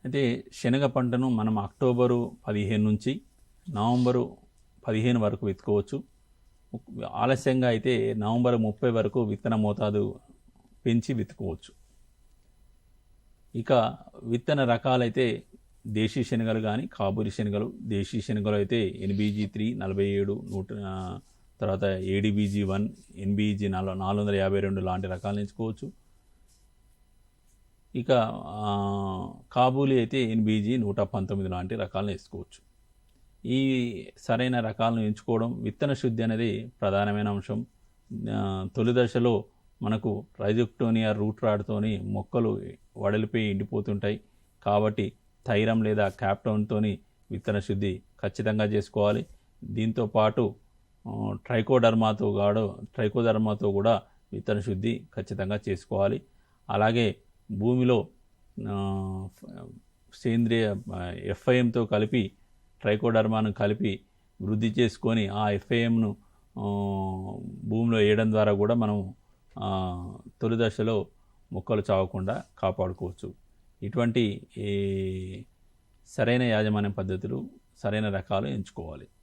అయితే శనగ పంటను మనం అక్టోబరు 15 నుంచి నవంబరు 15 వరకు విత్తుకోవచ్చు. ఆలస్యంగా అయితే నవంబర్ 30 వరకు విత్తన మోతాదు పెంచి విత్తుకోవచ్చు. ఇక విత్తన రకాలైతే దేశీ శనగలు కానీ కాబూలి శనగలు, దేశీ శనగలు అయితే NBG3 47 తర్వాత ADBG1 NBG 452 లాంటి రకాలను ఎంచుకోవచ్చు. ఇక కాబూలి అయితే NBG 119 లాంటి రకాలను వేసుకోవచ్చు. ఈ సరైన రకాలను ఎంచుకోవడం, విత్తన శుద్ధి అనేది ప్రధానమైన అంశం. తొలి దశలో మనకు రైజోక్టోనియా రూట్ రాడ్తోని మొక్కలు వడలిపోయి ఎండిపోతుంటాయి. కాబట్టి థైరం లేదా క్యాప్టౌన్తోని విత్తన శుద్ధి ఖచ్చితంగా చేసుకోవాలి. దీంతో పాటు ట్రైకోడర్మాతో కూడా విత్తన శుద్ధి ఖచ్చితంగా చేసుకోవాలి. అలాగే భూమిలో సేంద్రియ FIMతో కలిపి ట్రైకోడర్మాను కలిపి వృద్ధి చేసుకొని ఆ FIMను భూమిలో వేయడం ద్వారా కూడా మనం తొలి దశలో మొక్కలు చావకుండా కాపాడుకోవచ్చు. ఇటువంటి సరైన యాజమాన్య పద్ధతులు, సరైన రకాలు ఎంచుకోవాలి.